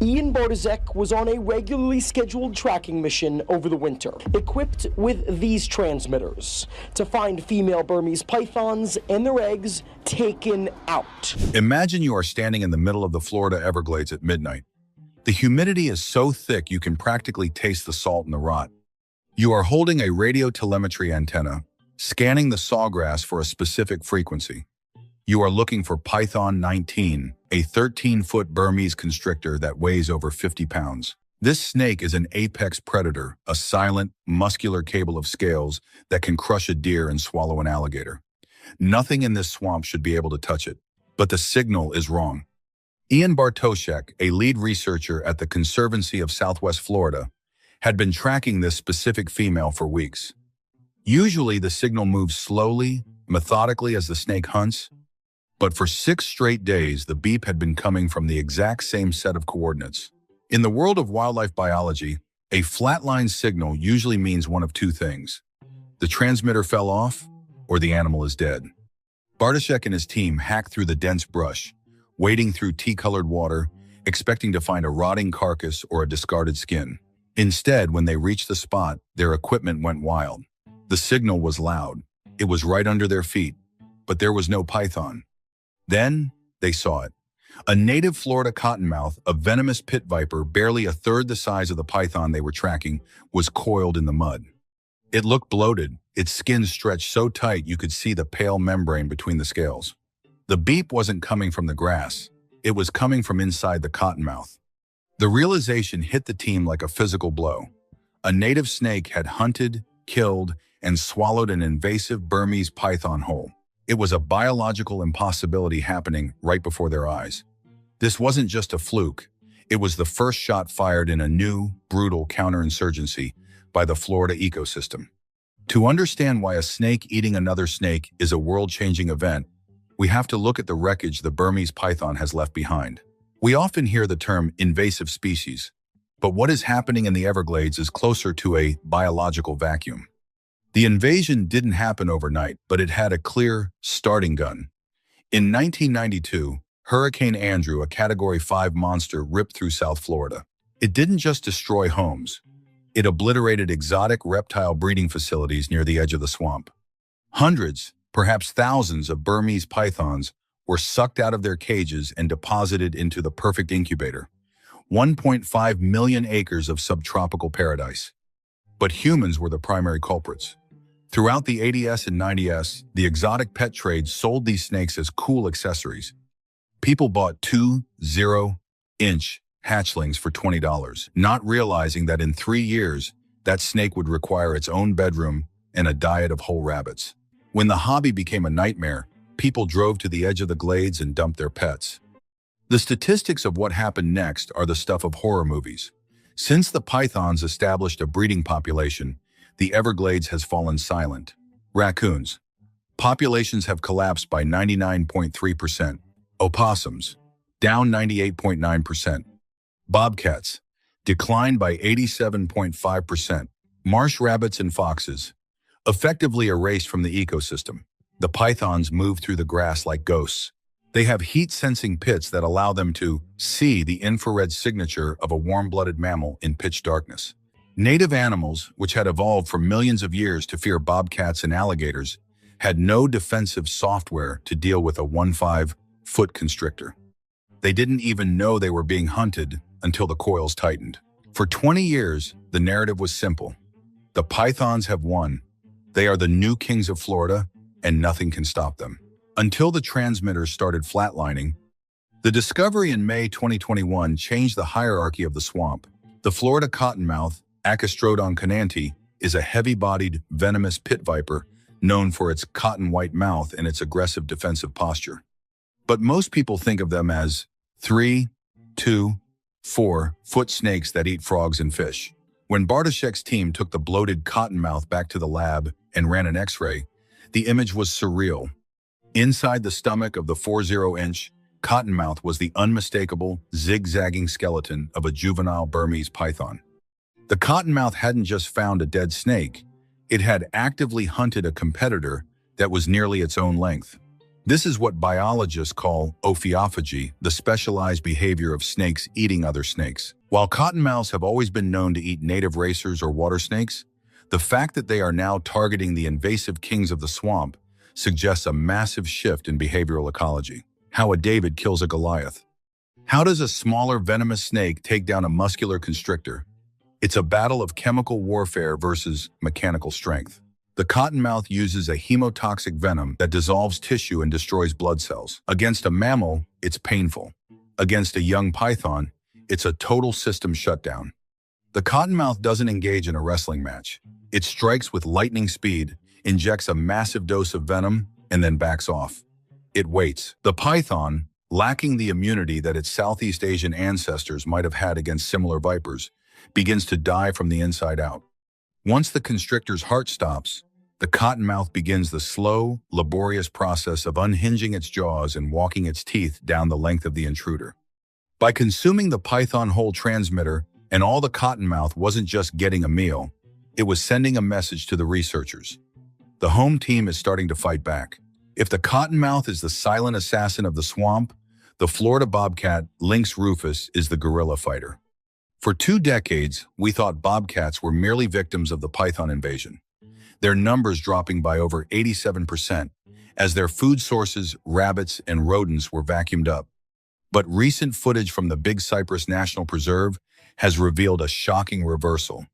Ian Bartosek was on a regularly scheduled tracking mission over the winter, equipped with these transmitters to find female Burmese pythons and their eggs taken out. Imagine you are standing in the middle of the Florida Everglades at midnight. The humidity is so thick you can practically taste the salt in the rot. You are holding a radio telemetry antenna, scanning the sawgrass for a specific frequency. You are looking for Python 19, a 13-foot Burmese constrictor that weighs over 50 pounds. This snake is an apex predator, a silent, muscular cable of scales that can crush a deer and swallow an alligator. Nothing in this swamp should be able to touch it, but the signal is wrong. Ian Bartosek, a lead researcher at the Conservancy of Southwest Florida, had been tracking this specific female for weeks. Usually, the signal moves slowly, methodically as the snake hunts, but for 6 straight days, the beep had been coming from the exact same set of coordinates. In the world of wildlife biology, a flatline signal usually means one of two things. The transmitter fell off, or the animal is dead. Bartosek and his team hacked through the dense brush, wading through tea-colored water, expecting to find a rotting carcass or a discarded skin. Instead, when they reached the spot, their equipment went wild. The signal was loud. It was right under their feet, but there was no python. Then, they saw it. A native Florida cottonmouth, a venomous pit viper barely a third the size of the python they were tracking, was coiled in the mud. It looked bloated, its skin stretched so tight you could see the pale membrane between the scales. The beep wasn't coming from the grass. It was coming from inside the cottonmouth. The realization hit the team like a physical blow. A native snake had hunted, killed, and swallowed an invasive Burmese python whole. It was a biological impossibility happening right before their eyes. This wasn't just a fluke. It was the first shot fired in a new, brutal counterinsurgency by the Florida ecosystem. To understand why a snake eating another snake is a world-changing event, we have to look at the wreckage the Burmese python has left behind. We often hear the term invasive species, but what is happening in the Everglades is closer to a biological vacuum. The invasion didn't happen overnight, but it had a clear starting gun. In 1992, Hurricane Andrew, a Category 5 monster, ripped through South Florida. It didn't just destroy homes. It obliterated exotic reptile breeding facilities near the edge of the swamp. Hundreds, perhaps thousands of Burmese pythons were sucked out of their cages and deposited into the perfect incubator. 1.5 million acres of subtropical paradise. But humans were the primary culprits. Throughout the 80s and 90s, the exotic pet trade sold these snakes as cool accessories. People bought 2 0-inch hatchlings for $20, not realizing that in 3 years, that snake would require its own bedroom and a diet of whole rabbits. When the hobby became a nightmare, people drove to the edge of the glades and dumped their pets. The statistics of what happened next are the stuff of horror movies. Since the pythons established a breeding population, the Everglades has fallen silent. Raccoons. Populations have collapsed by 99.3%. Opossums. Down 98.9%. Bobcats. Declined by 87.5%. Marsh rabbits and foxes. Effectively erased from the ecosystem. The pythons move through the grass like ghosts. They have heat-sensing pits that allow them to see the infrared signature of a warm-blooded mammal in pitch darkness. Native animals, which had evolved for millions of years to fear bobcats and alligators, had no defensive software to deal with a 15-foot constrictor. They didn't even know they were being hunted until the coils tightened. For 20 years, the narrative was simple. The pythons have won. They are the new kings of Florida, and nothing can stop them. Until the transmitters started flatlining, the discovery in May 2021 changed the hierarchy of the swamp. The Florida cottonmouth, Acastrodon conanti, is a heavy-bodied, venomous pit viper known for its cotton-white mouth and its aggressive defensive posture. But most people think of them as 3, 2, 4-foot snakes that eat frogs and fish. When Bartosek's team took the bloated cottonmouth back to the lab and ran an X-ray, the image was surreal. Inside the stomach of the 40-inch cottonmouth was the unmistakable, zigzagging skeleton of a juvenile Burmese python. The cottonmouth hadn't just found a dead snake, it had actively hunted a competitor that was nearly its own length. This is what biologists call ophiophagy, the specialized behavior of snakes eating other snakes. While cottonmouths have always been known to eat native racers or water snakes, the fact that they are now targeting the invasive kings of the swamp suggests a massive shift in behavioral ecology. How a David kills a Goliath. How does a smaller venomous snake take down a muscular constrictor? It's a battle of chemical warfare versus mechanical strength. The cottonmouth uses a hemotoxic venom that dissolves tissue and destroys blood cells. Against a mammal, it's painful. Against a young python, it's a total system shutdown. The cottonmouth doesn't engage in a wrestling match. It strikes with lightning speed, injects a massive dose of venom, and then backs off. It waits. The python, lacking the immunity that its Southeast Asian ancestors might have had against similar vipers, begins to die from the inside out. Once the constrictor's heart stops, the cottonmouth begins the slow, laborious process of unhinging its jaws and walking its teeth down the length of the intruder. By consuming the python whole transmitter, and all the cottonmouth wasn't just getting a meal, it was sending a message to the researchers. The home team is starting to fight back. If the cottonmouth is the silent assassin of the swamp, the Florida bobcat, Lynx rufus, is the guerrilla fighter. For 2 decades, we thought bobcats were merely victims of the python invasion, their numbers dropping by over 87% as their food sources, rabbits, and rodents were vacuumed up. But recent footage from the Big Cypress National Preserve has revealed a shocking reversal.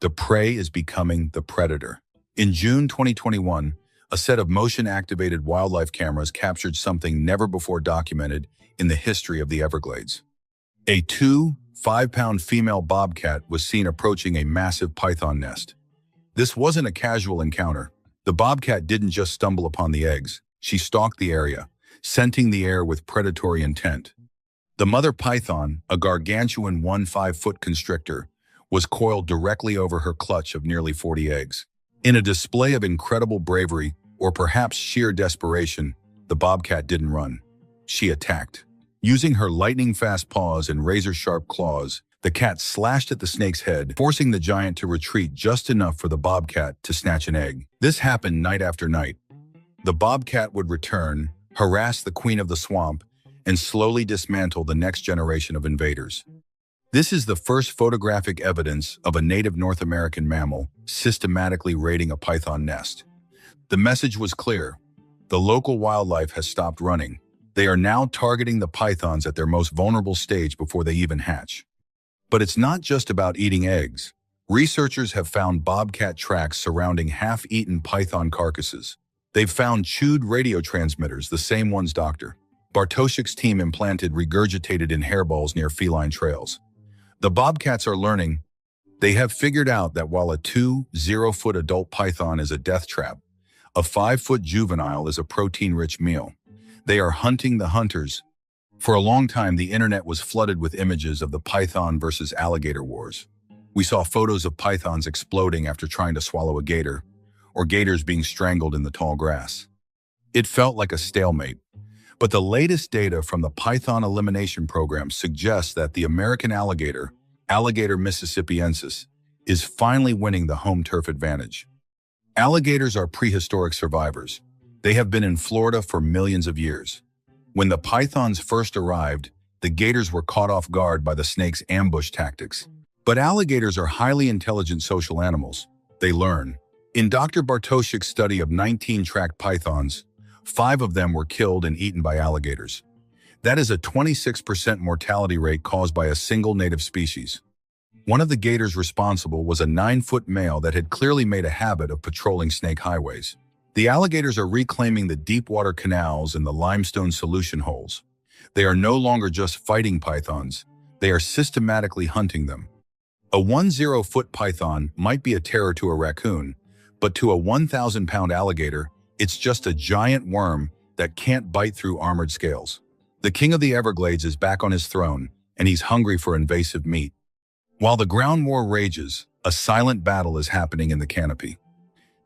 The prey is becoming the predator. In June 2021, a set of motion-activated wildlife cameras captured something never before documented in the history of the Everglades. A 5-pound female bobcat was seen approaching a massive python nest. This wasn't a casual encounter. The bobcat didn't just stumble upon the eggs. She stalked the area, scenting the air with predatory intent. The mother python, a gargantuan 5-foot constrictor, was coiled directly over her clutch of nearly 40 eggs. In a display of incredible bravery, or perhaps sheer desperation, the bobcat didn't run. She attacked. Using her lightning-fast paws and razor-sharp claws, the cat slashed at the snake's head, forcing the giant to retreat just enough for the bobcat to snatch an egg. This happened night after night. The bobcat would return, harass the queen of the swamp, and slowly dismantle the next generation of invaders. This is the first photographic evidence of a native North American mammal systematically raiding a python nest. The message was clear. The local wildlife has stopped running. They are now targeting the pythons at their most vulnerable stage before they even hatch. But it's not just about eating eggs. Researchers have found bobcat tracks surrounding half-eaten python carcasses. They've found chewed radio transmitters, the same ones Dr. Bartoszyk's team implanted regurgitated in hairballs near feline trails. The bobcats are learning. They have figured out that while a 0-foot adult python is a death trap, a 5-foot juvenile is a protein-rich meal. They are hunting the hunters. For a long time, the internet was flooded with images of the python versus alligator wars. We saw photos of pythons exploding after trying to swallow a gator, or gators being strangled in the tall grass. It felt like a stalemate. But the latest data from the Python Elimination Program suggests that the American alligator, Alligator mississippiensis, is finally winning the home turf advantage. Alligators are prehistoric survivors. They have been in Florida for millions of years. When the pythons first arrived, the gators were caught off guard by the snake's ambush tactics. But alligators are highly intelligent social animals. They learn. In Dr. Bartoszyk's study of 19 tracked pythons, 5 of them were killed and eaten by alligators. That is a 26% mortality rate caused by a single native species. One of the gators responsible was a 9-foot male that had clearly made a habit of patrolling snake highways. The alligators are reclaiming the deep water canals and the limestone solution holes. They are no longer just fighting pythons. They are systematically hunting them. A 10-foot python might be a terror to a raccoon, but to a 1,000-pound alligator, it's just a giant worm that can't bite through armored scales. The king of the Everglades is back on his throne, and he's hungry for invasive meat. While the ground war rages, a silent battle is happening in the canopy.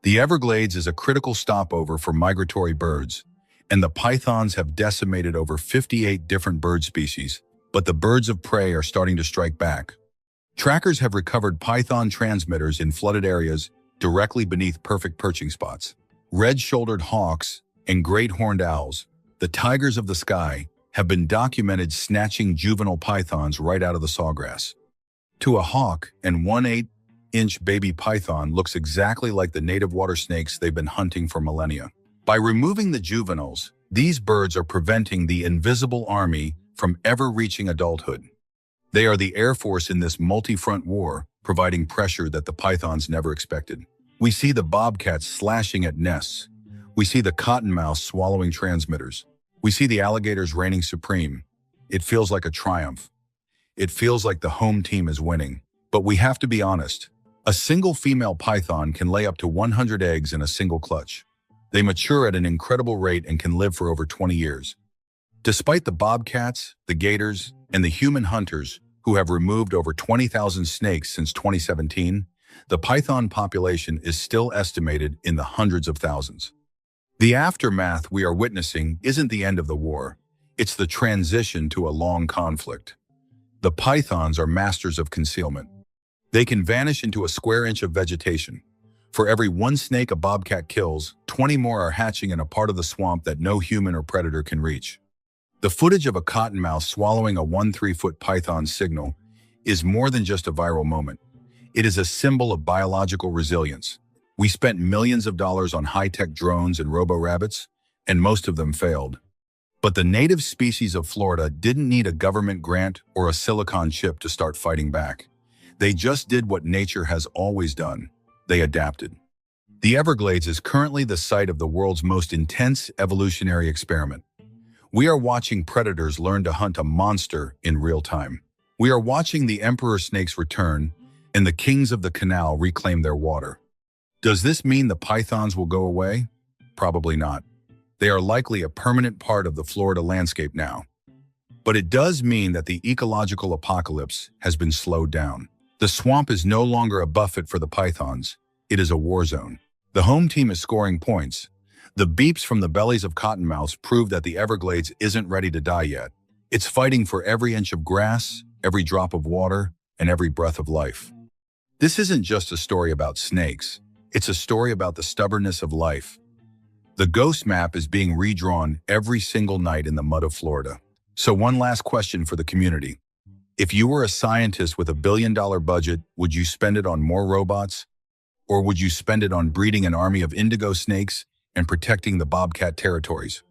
The Everglades is a critical stopover for migratory birds, and the pythons have decimated over 58 different bird species, but the birds of prey are starting to strike back. Trackers have recovered python transmitters in flooded areas directly beneath perfect perching spots. Red-shouldered hawks and great horned owls, the tigers of the sky, have been documented snatching juvenile pythons right out of the sawgrass. To a hawk, and 1/8-inch baby python looks exactly like the native water snakes they've been hunting for millennia. By removing the juveniles, these birds are preventing the invisible army from ever reaching adulthood. They are the Air Force in this multi-front war, providing pressure that the pythons never expected. We see the bobcats slashing at nests. We see the cottonmouths swallowing transmitters. We see the alligators reigning supreme. It feels like a triumph. It feels like the home team is winning. But we have to be honest. A single female python can lay up to 100 eggs in a single clutch. They mature at an incredible rate and can live for over 20 years. Despite the bobcats, the gators, and the human hunters who have removed over 20,000 snakes since 2017, the python population is still estimated in the hundreds of thousands. The aftermath we are witnessing isn't the end of the war. It's the transition to a long conflict. The pythons are masters of concealment. They can vanish into a square inch of vegetation. For every one snake a bobcat kills, 20 more are hatching in a part of the swamp that no human or predator can reach. The footage of a cottonmouth swallowing a 1-3-foot python signal is more than just a viral moment. It is a symbol of biological resilience. We spent millions of dollars on high-tech drones and robo-rabbits, and most of them failed. But the native species of Florida didn't need a government grant or a silicon chip to start fighting back. They just did what nature has always done. They adapted. The Everglades is currently the site of the world's most intense evolutionary experiment. We are watching predators learn to hunt a monster in real time. We are watching the emperor snakes return and the kings of the canal reclaim their water. Does this mean the pythons will go away? Probably not. They are likely a permanent part of the Florida landscape now. But it does mean that the ecological apocalypse has been slowed down. The swamp is no longer a buffet for the pythons. It is a war zone. The home team is scoring points. The beeps from the bellies of cottonmouths prove that the Everglades isn't ready to die yet. It's fighting for every inch of grass, every drop of water, and every breath of life. This isn't just a story about snakes. It's a story about the stubbornness of life. The ghost map is being redrawn every single night in the mud of Florida. So one last question for the community. If you were a scientist with $1 billion budget, would you spend it on more robots? Or would you spend it on breeding an army of indigo snakes and protecting the bobcat territories?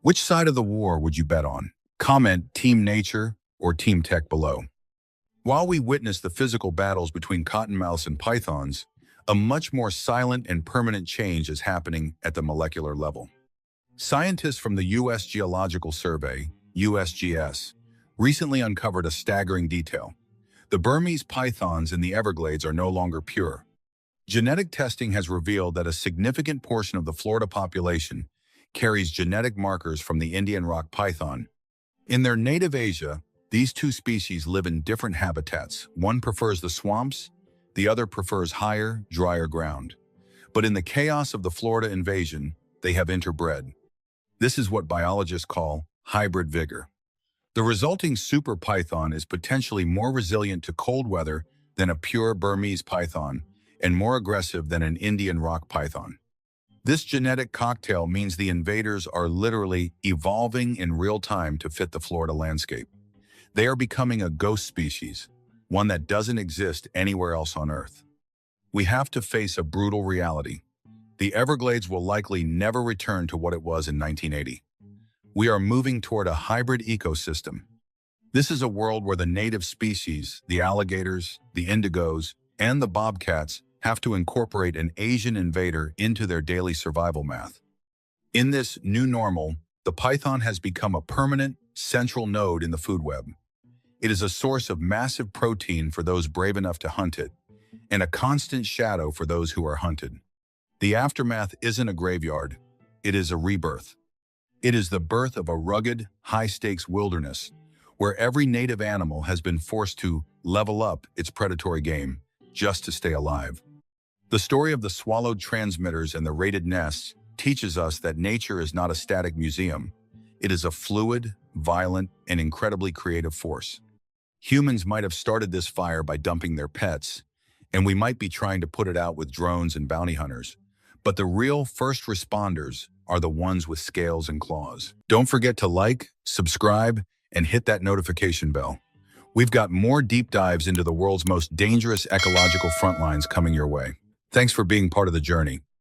Which side of the war would you bet on? Comment Team Nature or Team Tech below. While we witness the physical battles between cottonmouths and pythons, a much more silent and permanent change is happening at the molecular level. Scientists from the U.S. Geological Survey, USGS, recently uncovered a staggering detail. The Burmese pythons in the Everglades are no longer pure. Genetic testing has revealed that a significant portion of the Florida population carries genetic markers from the Indian rock python. In their native Asia, these two species live in different habitats. One prefers the swamps, the other prefers higher, drier ground. But in the chaos of the Florida invasion, they have interbred. This is what biologists call hybrid vigor. The resulting super python is potentially more resilient to cold weather than a pure Burmese python and more aggressive than an Indian rock python. This genetic cocktail means the invaders are literally evolving in real time to fit the Florida landscape. They are becoming a ghost species, one that doesn't exist anywhere else on Earth. We have to face a brutal reality. The Everglades will likely never return to what it was in 1980. We are moving toward a hybrid ecosystem. This is a world where the native species, the alligators, the indigos, and the bobcats have to incorporate an Asian invader into their daily survival math. In this new normal, the python has become a permanent, central node in the food web. It is a source of massive protein for those brave enough to hunt it, and a constant shadow for those who are hunted. The aftermath isn't a graveyard, it is a rebirth. It is the birth of a rugged, high-stakes wilderness, where every native animal has been forced to level up its predatory game just to stay alive. The story of the swallowed transmitters and the raided nests teaches us that nature is not a static museum. It is a fluid, violent, and incredibly creative force. Humans might have started this fire by dumping their pets, and we might be trying to put it out with drones and bounty hunters. But the real first responders are the ones with scales and claws. Don't forget to like, subscribe, and hit that notification bell. We've got more deep dives into the world's most dangerous ecological frontlines coming your way. Thanks for being part of the journey.